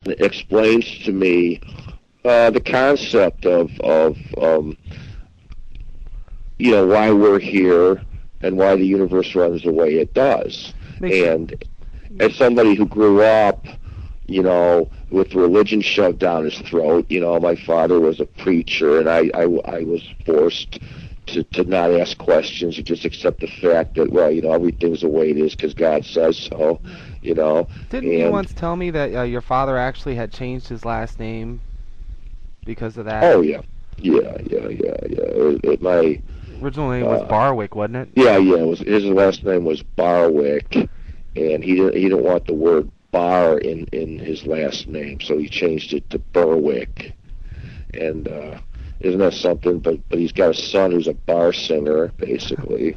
explains to me the concept of why we're here and why the universe runs the way it does. And as somebody who grew up, with religion shoved down his throat, my father was a preacher, and I was forced to not ask questions, to just accept the fact that, everything's the way it is because God says so, Didn't you once tell me that your father actually had changed his last name because of that? Oh, yeah. My original name was Berwick, wasn't it? Yeah. His last name was Berwick, and he didn't want the word bar in his last name, so he changed it to Berwick. And isn't that something? But he's got a son who's a bar singer, basically.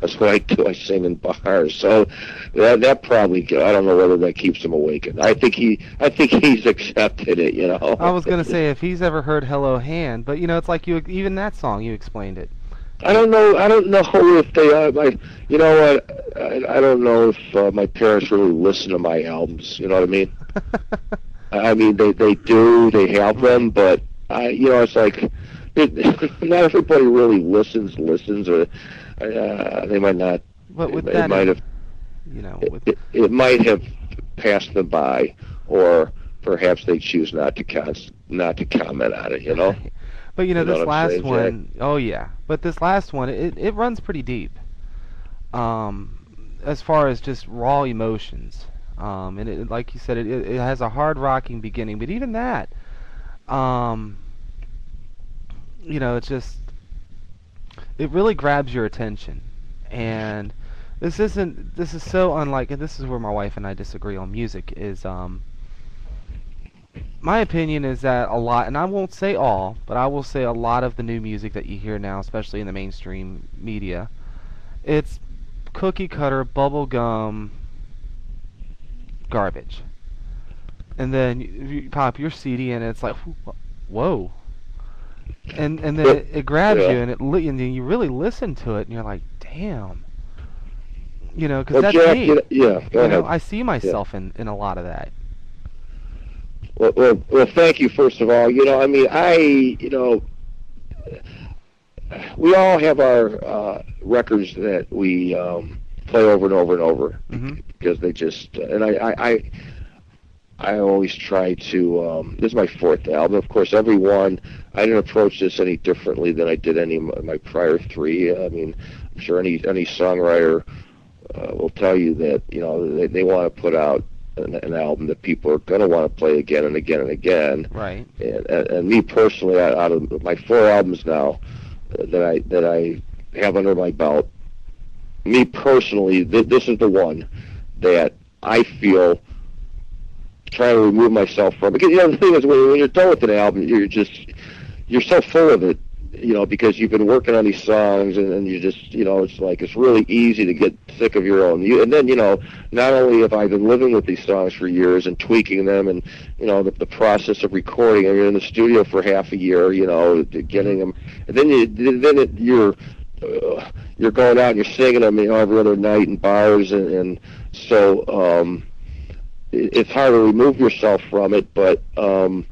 That's what I do. I sing in bars. So that probably, I don't know whether that keeps him awake. I think he's accepted it. I was gonna say if he's ever heard Hello Hand, but it's like even that song you explained it. I don't know if they are. You know what? I don't know if my parents really listen to my albums. You know what I mean? I mean they do. They have them, but it's like not everybody really listens, or they might not. But with it might have. It might have passed them by, or perhaps they choose not to comment on it. But this last one, Jack? Oh yeah. But this last one, it runs pretty deep. As far as just raw emotions, and it, like you said, it has a hard rocking beginning. But even that, it's just it really grabs your attention. And this is so unlike, and this is where my wife and I disagree on music. Is my opinion is that a lot, and I won't say all, but I will say a lot of the new music that you hear now, especially in the mainstream media, it's cookie cutter, bubblegum garbage. And then you pop your CD and it's like, whoa. And then it grabs you, and and then you really listen to it, and you're like, damn. Because that's Jack, me. I see myself in a lot of that. Well, thank you, first of all. We all have our records that we play over and over and over, because they just, and I always try to, this is my fourth album. Of course, I didn't approach this any differently than I did any of my prior three. I mean, I'm sure any songwriter will tell you that, they want to put out an album that people are going to want to play again and again and again. Right. And me personally, out of my 4 albums now that I have under my belt, me personally, this is the one that I feel trying to remove myself from. Because the thing is, when you're done with an album, you're so full of it, because you've been working on these songs, and you just, it's like it's really easy to get sick of your own. And then, not only have I been living with these songs for years and tweaking them, and the process of recording, and you're in the studio for half a year, getting them, and then you're going out and you're singing them, every other night in bars, and so it's hard to remove yourself from it, but of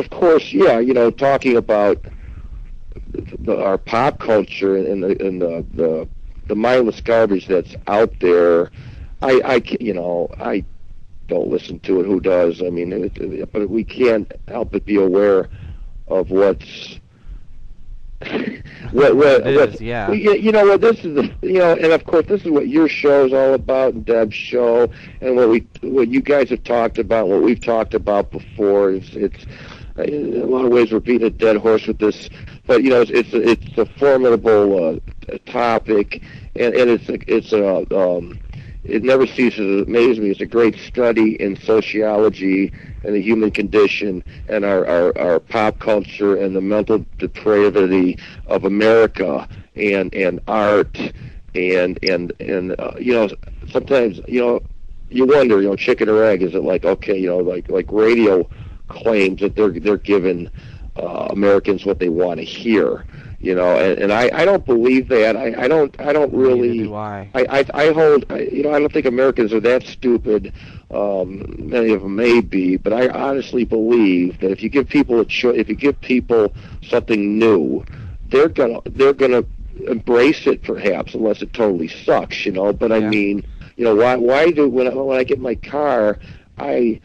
course, talking about our pop culture and the mindless garbage that's out there, I don't listen to it. Who does? I mean, but we can't help but be aware of what's what is, yeah. This is and of course this is what your show is all about, and Deb's show, and what you guys have talked about, what we've talked about before. It's in a lot of ways we're beating a dead horse with this, but it's a formidable topic, and it never ceases to amaze me. It's a great study in sociology and the human condition and our pop culture and the mental depravity of America and art and sometimes you wonder, chicken or egg. Is it like, okay, like radio claims that they're given Americans what they want to hear. And I don't believe that. I don't really. Neither do I. I hold. I don't think Americans are that stupid. Many of them may be, but I honestly believe that if you give people a choice, if you give people something new, they're gonna embrace it, perhaps, unless it totally sucks. But I mean, why do when I get in my car, I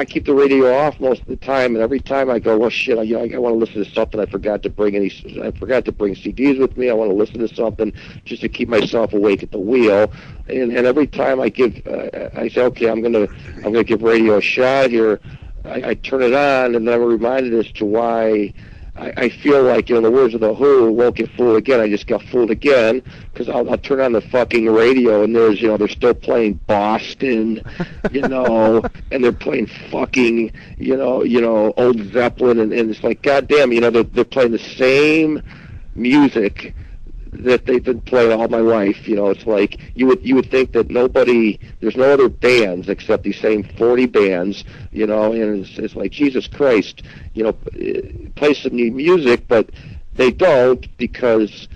keep the radio off most of the time, and every time I go, well, shit, I want to listen to something. I forgot to bring CDs with me. I want to listen to something just to keep myself awake at the wheel. And every time I say, okay, I'm gonna give radio a shot here. I turn it on, and then I'm reminded as to why I feel like, the words of the Who, won't get fooled again. I just got fooled again, because I'll turn on the fucking radio, and there's, they're still playing Boston, and they're playing fucking, old Zeppelin, and it's like, goddamn, they're playing the same music that they've been playing all my life. It's like you would think that there's no other bands except these same 40 bands, and it's like, Jesus Christ, play some new music, but they don't, because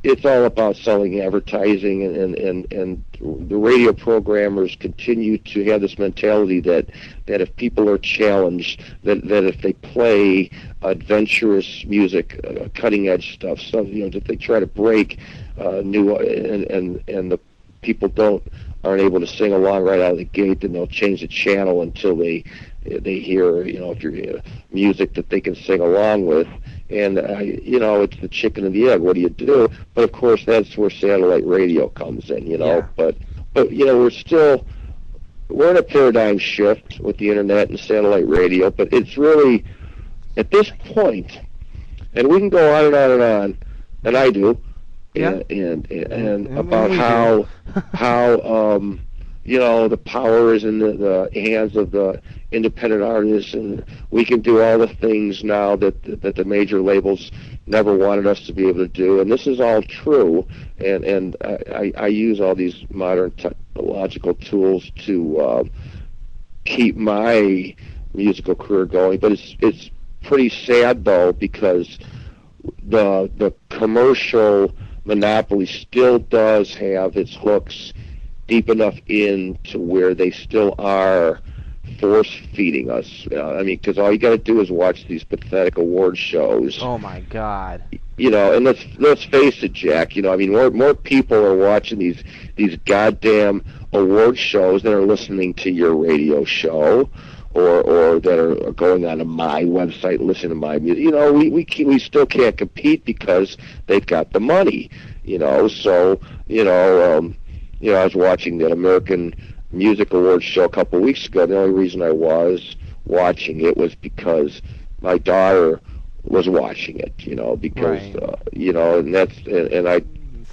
it's all about selling advertising, and the radio programmers continue to have this mentality that if people are challenged, that if they play adventurous music, cutting edge stuff, that they try to break new, and the people aren't able to sing along right out of the gate, then they'll change the channel until they hear, if you're music that they can sing along with. And it's the chicken and the egg. What do you do? But of course, that's where satellite radio comes in. Yeah. But we're in a paradigm shift with the internet and satellite radio. But it's really, at this point, and we can go on and on and on, and I do, Yeah. and about how the power is in the hands of the independent artists, and we can do all the things now that the major labels never wanted us to be able to do. And this is all true, and I use all these modern technological tools to keep my musical career going. But it's pretty sad, though, because the commercial monopoly still does have its hooks deep enough into where they still are force-feeding us. Because all you got to do is watch these pathetic award shows. Oh my God. And let's face it, Jack. More people are watching these goddamn award shows than are listening to your radio show, or that are going on to my website, listening to my music. We still can't compete because they've got the money. So I was watching that American Music Awards show a couple of weeks ago. The only reason I was watching it was because my daughter was watching it, because, right. And that's, and I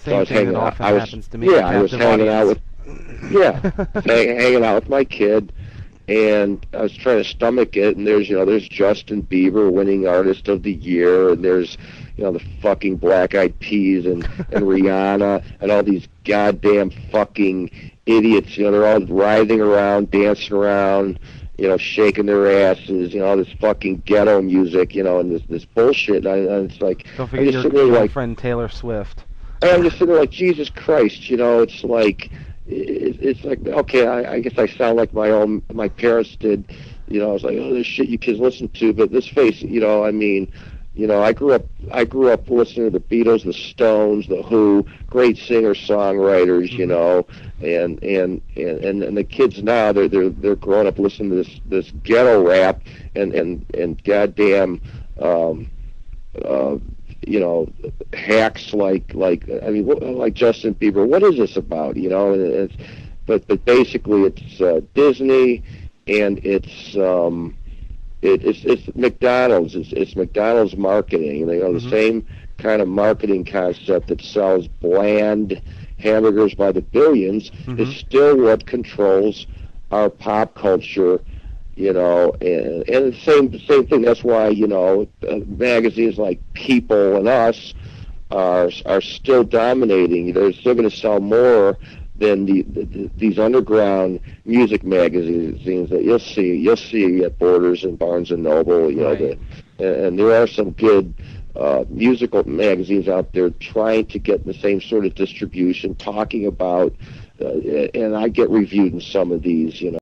was hanging out. I was hanging out with, hanging out with my kid, and I was trying to stomach it, and there's Justin Bieber winning Artist of the Year, and there's, the fucking Black Eyed Peas and Rihanna and all these goddamn fucking idiots, they're all writhing around, dancing around, shaking their asses, all this fucking ghetto music, and this bullshit, and it's like, don't forget your friend Taylor Swift. And I'm just sitting there like, Jesus Christ, it's like, okay, I guess I sound like my parents did, I was like, oh, this shit you kids listen to, but let's face it, I grew up listening to the Beatles, the Stones, the Who, great singer-songwriters, and the kids now, they're growing up listening to this ghetto rap and goddamn hacks like Justin Bieber. What is this about? But basically it's Disney, and it's McDonald's. It's McDonald's marketing. The same kind of marketing concept that sells bland hamburgers by the billions is still what controls our pop culture. And the same thing. That's why magazines like People and Us are still dominating. They're still going to sell more than these underground music magazines that you'll see at Borders and Barnes and Noble. You know, and there are some good musical magazines out there trying to get the same sort of distribution, talking about, and I get reviewed in some of these, you know.